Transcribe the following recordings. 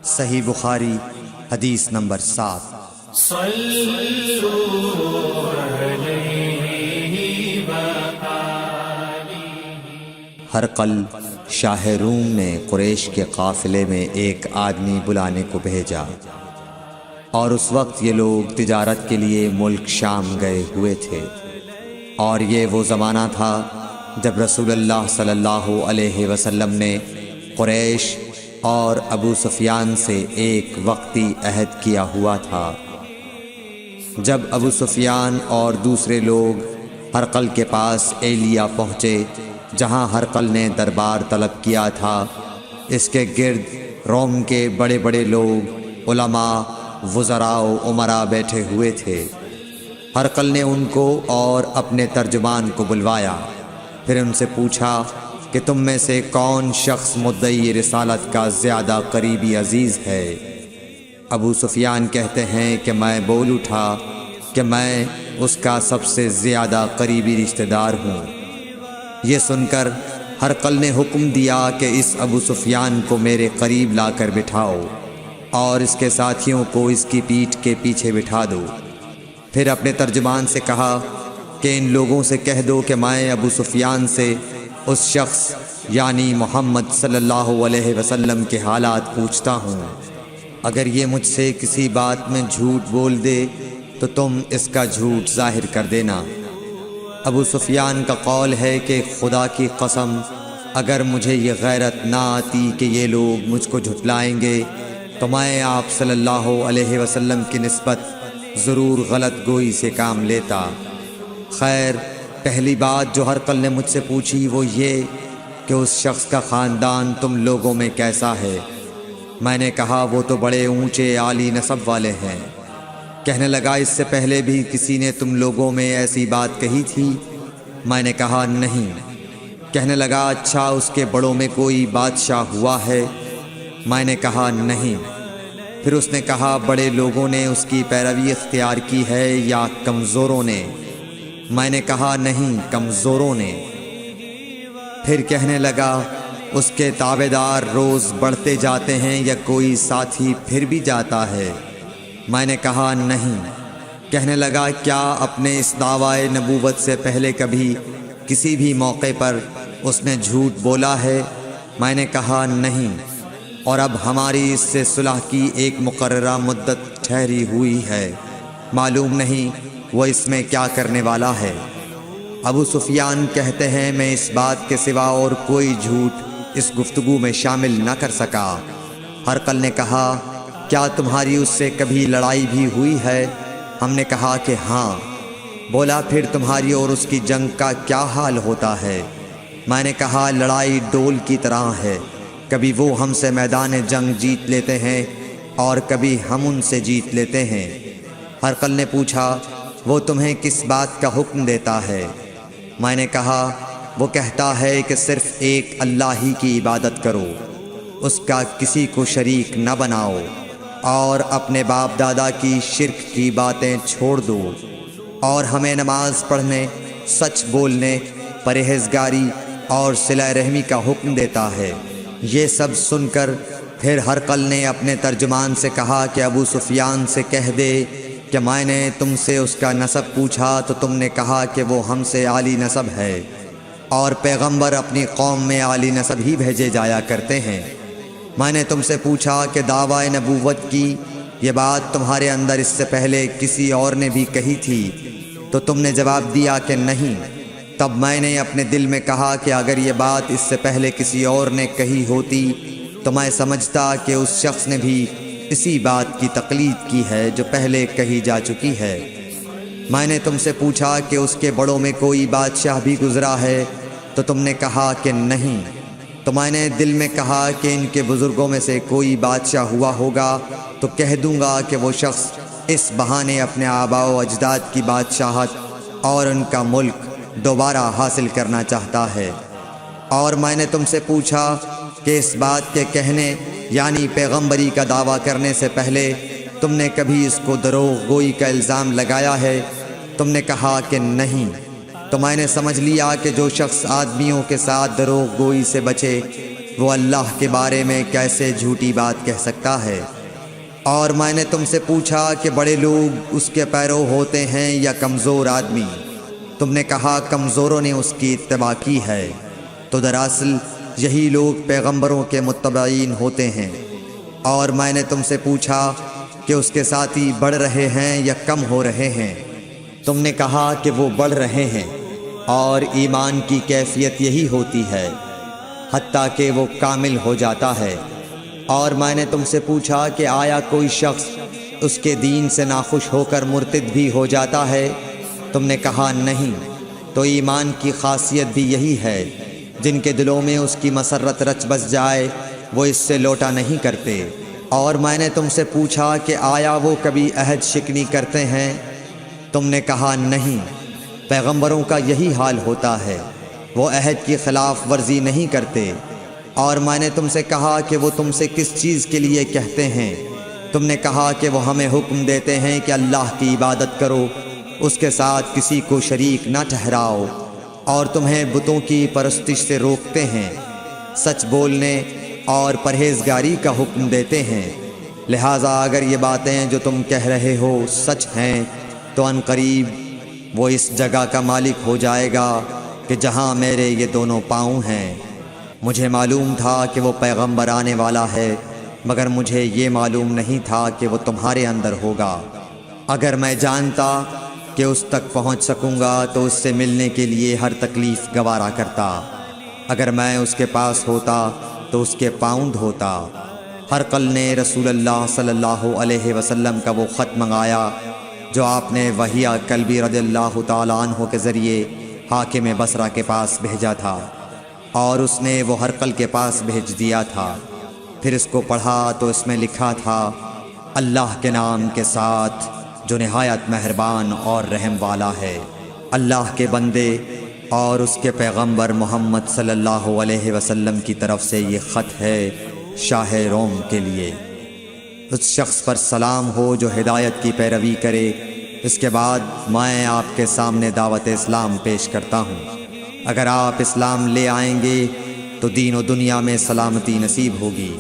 صحیح بخاری حدیث نمبر 7۔ ہرقل شاہ روم نے قریش کے قافلے میں ایک آدمی بلانے کو بھیجا، اور اس وقت یہ لوگ تجارت کے لیے ملک شام گئے ہوئے تھے، اور یہ وہ زمانہ تھا جب رسول اللہ صلی اللہ علیہ وسلم نے قریش اور ابو سفیان سے ایک وقتی عہد کیا ہوا تھا۔ جب ابو سفیان اور دوسرے لوگ ہرقل کے پاس ایلیا پہنچے، جہاں ہرقل نے دربار طلب کیا تھا، اس کے گرد روم کے بڑے بڑے لوگ، علماء، وزراء و امراء بیٹھے ہوئے تھے۔ ہرقل نے ان کو اور اپنے ترجمان کو بلوایا، پھر ان سے پوچھا کہ تم میں سے کون شخص مدعی رسالت کا زیادہ قریبی عزیز ہے؟ ابو سفیان کہتے ہیں کہ میں بول اٹھا کہ میں اس کا سب سے زیادہ قریبی رشتہ دار ہوں۔ یہ سن کر ہرقل نے حکم دیا کہ اس ابو سفیان کو میرے قریب لا کر بٹھاؤ، اور اس کے ساتھیوں کو اس کی پیٹھ کے پیچھے بٹھا دو۔ پھر اپنے ترجمان سے کہا کہ ان لوگوں سے کہہ دو کہ میں ابو سفیان سے اس شخص یعنی محمد صلی اللہ علیہ وسلم کے حالات پوچھتا ہوں۔ اگر یہ مجھ سے کسی بات میں جھوٹ بول دے تو تم اس کا جھوٹ ظاہر کر دینا۔ ابو سفیان کا قول ہے کہ خدا کی قسم، اگر مجھے یہ غیرت نہ آتی کہ یہ لوگ مجھ کو جھٹلائیں گے تو میں آپ صلی اللہ علیہ وسلم کی نسبت ضرور غلط گوئی سے کام لیتا۔ خیر، پہلی بات جو ہرقل نے مجھ سے پوچھی وہ یہ کہ اس شخص کا خاندان تم لوگوں میں کیسا ہے؟ میں نے کہا وہ تو بڑے اونچے عالی نسب والے ہیں۔ کہنے لگا اس سے پہلے بھی کسی نے تم لوگوں میں ایسی بات کہی تھی؟ میں نے کہا نہیں۔ کہنے لگا اچھا اس کے بڑوں میں کوئی بادشاہ ہوا ہے؟ میں نے کہا نہیں۔ پھر اس نے کہا بڑے لوگوں نے اس کی پیروی اختیار کی ہے یا کمزوروں نے؟ میں نے کہا نہیں، کمزوروں نے۔ پھر کہنے لگا اس کے تابعدار روز بڑھتے جاتے ہیں یا کوئی ساتھی پھر بھی جاتا ہے؟ میں نے کہا نہیں۔ کہنے لگا کیا اپنے اس دعوی نبوت سے پہلے کبھی کسی بھی موقع پر اس نے جھوٹ بولا ہے؟ میں نے کہا نہیں، اور اب ہماری اس سے صلح کی ایک مقررہ مدت ٹھہری ہوئی ہے، معلوم نہیں وہ اس میں کیا کرنے والا ہے۔ ابو سفیان کہتے ہیں میں اس بات کے سوا اور کوئی جھوٹ اس گفتگو میں شامل نہ کر سکا۔ ہرقل نے کہا کیا تمہاری اس سے کبھی لڑائی بھی ہوئی ہے؟ ہم نے کہا کہ ہاں۔ بولا پھر تمہاری اور اس کی جنگ کا کیا حال ہوتا ہے؟ میں نے کہا لڑائی ڈول کی طرح ہے، کبھی وہ ہم سے میدان جنگ جیت لیتے ہیں اور کبھی ہم ان سے جیت لیتے ہیں۔ ہرقل نے پوچھا وہ تمہیں کس بات کا حکم دیتا ہے؟ میں نے کہا وہ کہتا ہے کہ صرف ایک اللہ ہی کی عبادت کرو، اس کا کسی کو شریک نہ بناؤ، اور اپنے باپ دادا کی شرک کی باتیں چھوڑ دو، اور ہمیں نماز پڑھنے، سچ بولنے، پرہیزگاری اور صلہ رحمی کا حکم دیتا ہے۔ یہ سب سن کر پھر ہرقل نے اپنے ترجمان سے کہا کہ ابو سفیان سے کہہ دے کہ میں نے تم سے اس کا نسب پوچھا تو تم نے کہا کہ وہ ہم سے عالی نسب ہے، اور پیغمبر اپنی قوم میں عالی نسب ہی بھیجے جایا کرتے ہیں۔ میں نے تم سے پوچھا کہ دعوی نبوت کی یہ بات تمہارے اندر اس سے پہلے کسی اور نے بھی کہی تھی؟ تو تم نے جواب دیا کہ نہیں۔ تب میں نے اپنے دل میں کہا کہ اگر یہ بات اس سے پہلے کسی اور نے کہی ہوتی تو میں سمجھتا کہ اس شخص نے بھی اسی بات کی تقلید کی ہے جو پہلے کہی جا چکی ہے۔ میں نے تم سے پوچھا کہ اس کے بڑوں میں کوئی بادشاہ بھی گزرا ہے؟ تو تم نے کہا کہ نہیں۔ تو میں نے دل میں کہا کہ ان کے بزرگوں میں سے کوئی بادشاہ ہوا ہوگا تو کہہ دوں گا کہ وہ شخص اس بہانے اپنے آباء و اجداد کی بادشاہت اور ان کا ملک دوبارہ حاصل کرنا چاہتا ہے۔ اور میں نے تم سے پوچھا کہ اس بات کے کہنے یعنی پیغمبری کا دعویٰ کرنے سے پہلے تم نے کبھی اس کو دروغ گوئی کا الزام لگایا ہے؟ تم نے کہا کہ نہیں۔ تو میں نے سمجھ لیا کہ جو شخص آدمیوں کے ساتھ دروغ گوئی سے بچے وہ اللہ کے بارے میں کیسے جھوٹی بات کہہ سکتا ہے؟ اور میں نے تم سے پوچھا کہ بڑے لوگ اس کے پیرو ہوتے ہیں یا کمزور آدمی؟ تم نے کہا کمزوروں نے اس کی اتباع کی ہے، تو دراصل یہی لوگ پیغمبروں کے متبعین ہوتے ہیں۔ اور میں نے تم سے پوچھا کہ اس کے ساتھی بڑھ رہے ہیں یا کم ہو رہے ہیں؟ تم نے کہا کہ وہ بڑھ رہے ہیں، اور ایمان کی کیفیت یہی ہوتی ہے حتیٰ کہ وہ کامل ہو جاتا ہے۔ اور میں نے تم سے پوچھا کہ آیا کوئی شخص اس کے دین سے ناخوش ہو کر مرتد بھی ہو جاتا ہے؟ تم نے کہا نہیں۔ تو ایمان کی خاصیت بھی یہی ہے، جن کے دلوں میں اس کی مسرت رچ بس جائے وہ اس سے لوٹا نہیں کرتے۔ اور میں نے تم سے پوچھا کہ آیا وہ کبھی عہد شکنی کرتے ہیں؟ تم نے کہا نہیں۔ پیغمبروں کا یہی حال ہوتا ہے، وہ عہد کی خلاف ورزی نہیں کرتے۔ اور میں نے تم سے کہا کہ وہ تم سے کس چیز کے لیے کہتے ہیں؟ تم نے کہا کہ وہ ہمیں حکم دیتے ہیں کہ اللہ کی عبادت کرو، اس کے ساتھ کسی کو شریک نہ ٹھہراؤ، اور تمہیں بتوں کی پرستش سے روکتے ہیں، سچ بولنے اور پرہیزگاری کا حکم دیتے ہیں۔ لہٰذا اگر یہ باتیں جو تم کہہ رہے ہو سچ ہیں تو ان قریب وہ اس جگہ کا مالک ہو جائے گا کہ جہاں میرے یہ دونوں پاؤں ہیں۔ مجھے معلوم تھا کہ وہ پیغمبر آنے والا ہے، مگر مجھے یہ معلوم نہیں تھا کہ وہ تمہارے اندر ہوگا۔ اگر میں جانتا کہ اس تک پہنچ سکوں گا تو اس سے ملنے کے لیے ہر تکلیف گوارا کرتا۔ اگر میں اس کے پاس ہوتا تو اس کے پاؤں دھوتا۔ ہرقل نے رسول اللہ صلی اللہ علیہ وسلم کا وہ خط منگایا جو آپ نے وحیہ کلبی رضی اللہ تعالیٰ عنہ کے ذریعے حاکم بصرہ کے پاس بھیجا تھا، اور اس نے وہ ہرقل کے پاس بھیج دیا تھا۔ پھر اس کو پڑھا تو اس میں لکھا تھا، اللہ کے نام کے ساتھ جو نہایت مہربان اور رحم والا ہے۔ اللہ کے بندے اور اس کے پیغمبر محمد صلی اللہ علیہ وسلم کی طرف سے یہ خط ہے شاہ روم کے لیے۔ اس شخص پر سلام ہو جو ہدایت کی پیروی کرے۔ اس کے بعد میں آپ کے سامنے دعوت اسلام پیش کرتا ہوں۔ اگر آپ اسلام لے آئیں گے تو دین و دنیا میں سلامتی نصیب ہوگی،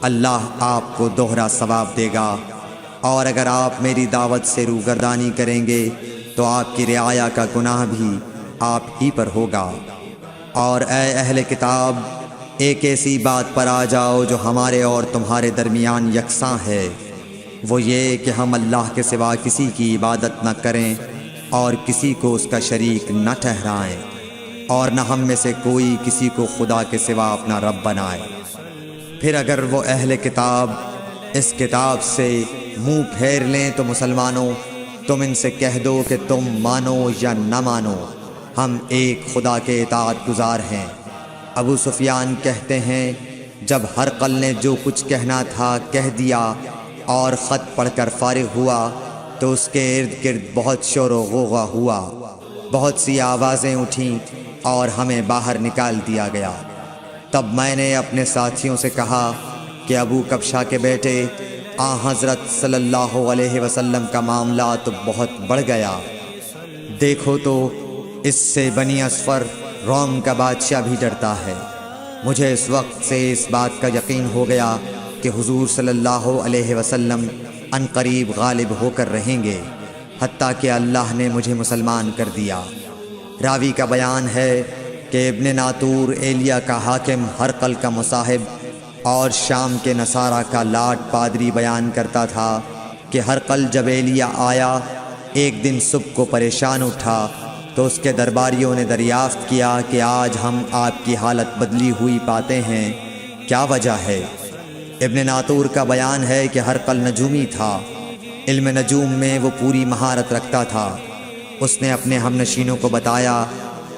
اللہ آپ کو دوہرا ثواب دے گا۔ اور اگر آپ میری دعوت سے روگردانی کریں گے تو آپ کی رعایا کا گناہ بھی آپ ہی پر ہوگا۔ اور اے اہل کتاب، ایک ایسی بات پر آ جاؤ جو ہمارے اور تمہارے درمیان یکساں ہے، وہ یہ کہ ہم اللہ کے سوا کسی کی عبادت نہ کریں اور کسی کو اس کا شریک نہ ٹھہرائیں، اور نہ ہم میں سے کوئی کسی کو خدا کے سوا اپنا رب بنائے۔ پھر اگر وہ اہل کتاب اس کتاب سے منہ پھیر لیں تو مسلمانوں، تم ان سے کہہ دو کہ تم مانو یا نہ مانو، ہم ایک خدا کے اطاعت گزار ہیں۔ ابو سفیان کہتے ہیں، جب ہرقل نے جو کچھ کہنا تھا کہہ دیا اور خط پڑھ کر فارغ ہوا تو اس کے ارد گرد بہت شور و غوغا ہوا، بہت سی آوازیں اٹھیں اور ہمیں باہر نکال دیا گیا۔ تب میں نے اپنے ساتھیوں سے کہا کہ ابو کبشہ کے بیٹے حضرت صلی اللہ علیہ وسلم کا معاملہ تو بہت بڑھ گیا، دیکھو تو اس سے بنی اصفر روم کا بادشاہ بھی ڈرتا ہے۔ مجھے اس وقت سے اس بات کا یقین ہو گیا کہ حضور صلی اللہ علیہ وسلم ان قریب غالب ہو کر رہیں گے، حتیٰ کہ اللہ نے مجھے مسلمان کر دیا۔ راوی کا بیان ہے کہ ابن ناطور ایلیا کا حاکم ہرقل کا مصاحب اور شام کے نصارہ کا لاٹ پادری بیان کرتا تھا کہ ہرقل جب ایلیا آیا ایک دن صبح کو پریشان اٹھا تو اس کے درباریوں نے دریافت کیا کہ آج ہم آپ کی حالت بدلی ہوئی پاتے ہیں، کیا وجہ ہے؟ ابن ناطور کا بیان ہے کہ ہرقل نجومی تھا، علم نجوم میں وہ پوری مہارت رکھتا تھا۔ اس نے اپنے ہم نشینوں کو بتایا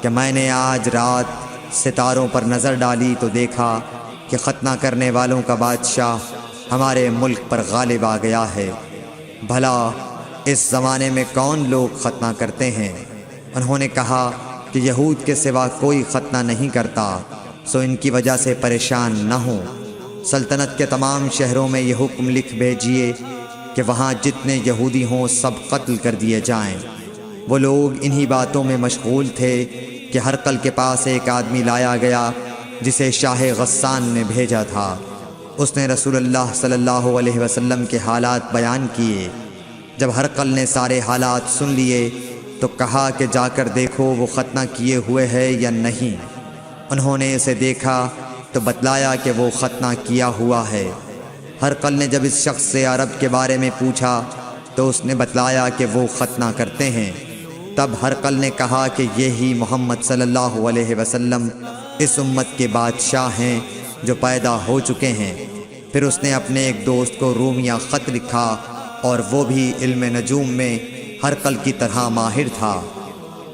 کہ میں نے آج رات ستاروں پر نظر ڈالی تو دیکھا کہ ختنہ کرنے والوں کا بادشاہ ہمارے ملک پر غالب آ گیا ہے۔ بھلا اس زمانے میں کون لوگ ختنہ کرتے ہیں؟ انہوں نے کہا کہ یہود کے سوا کوئی ختنہ نہیں کرتا، سو ان کی وجہ سے پریشان نہ ہوں۔ سلطنت کے تمام شہروں میں یہ حکم لکھ بھیجیے کہ وہاں جتنے یہودی ہوں سب قتل کر دیے جائیں۔ وہ لوگ انہی باتوں میں مشغول تھے کہ ہرقل کے پاس ایک آدمی لایا گیا جسے شاہ غسان نے بھیجا تھا۔ اس نے رسول اللہ صلی اللہ علیہ وسلم کے حالات بیان کیے۔ جب ہرقل نے سارے حالات سن لیے تو کہا کہ جا کر دیکھو وہ ختنہ کیے ہوئے ہے یا نہیں۔ انہوں نے اسے دیکھا تو بتلایا کہ وہ ختنہ کیا ہوا ہے۔ ہرقل نے جب اس شخص سے عرب کے بارے میں پوچھا تو اس نے بتلایا کہ وہ ختنہ کرتے ہیں۔ تب ہرقل نے کہا کہ یہی محمد صلی اللہ علیہ وسلم اس امت کے بادشاہ ہیں جو پیدا ہو چکے ہیں۔ پھر اس نے اپنے ایک دوست کو رومیہ خط لکھا اور وہ بھی علم نجوم میں ہرقل کی طرح ماہر تھا۔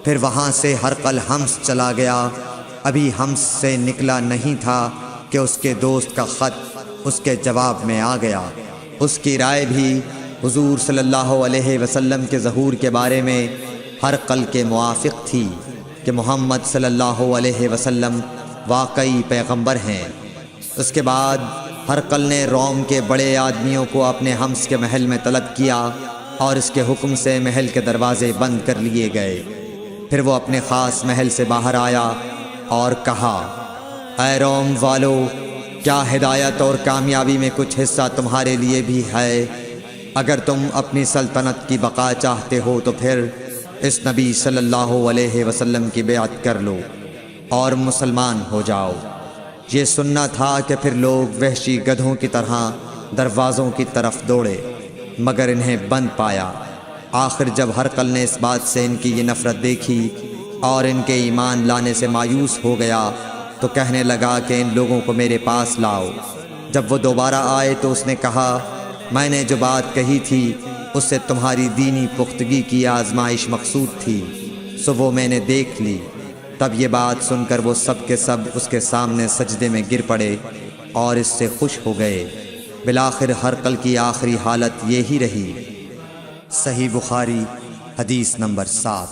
پھر وہاں سے ہرقل حمص چلا گیا۔ ابھی حمص سے نکلا نہیں تھا کہ اس کے دوست کا خط اس کے جواب میں آ گیا۔ اس کی رائے بھی حضور صلی اللہ علیہ وسلم کے ظہور کے بارے میں ہرقل کے موافق تھی کہ محمد صلی اللہ علیہ وسلم واقعی پیغمبر ہیں۔ اس کے بعد ہرقل نے روم کے بڑے آدمیوں کو اپنے حمص کے محل میں طلب کیا اور اس کے حکم سے محل کے دروازے بند کر لیے گئے۔ پھر وہ اپنے خاص محل سے باہر آیا اور کہا، اے روم والو، کیا ہدایت اور کامیابی میں کچھ حصہ تمہارے لیے بھی ہے؟ اگر تم اپنی سلطنت کی بقا چاہتے ہو تو پھر اس نبی صلی اللہ علیہ وسلم کی بیعت کر لو اور مسلمان ہو جاؤ۔ یہ سننا تھا کہ پھر لوگ وحشی گدھوں کی طرح دروازوں کی طرف دوڑے مگر انہیں بند پایا۔ آخر جب ہرقل نے اس بات سے ان کی یہ نفرت دیکھی اور ان کے ایمان لانے سے مایوس ہو گیا تو کہنے لگا کہ ان لوگوں کو میرے پاس لاؤ۔ جب وہ دوبارہ آئے تو اس نے کہا، میں نے جو بات کہی تھی اس سے تمہاری دینی پختگی کی آزمائش مقصود تھی، سو وہ میں نے دیکھ لی۔ تب یہ بات سن کر وہ سب کے سب اس کے سامنے سجدے میں گر پڑے اور اس سے خوش ہو گئے۔ بالآخر ہرقل کی آخری حالت یہی رہی۔ صحیح بخاری حدیث نمبر 7۔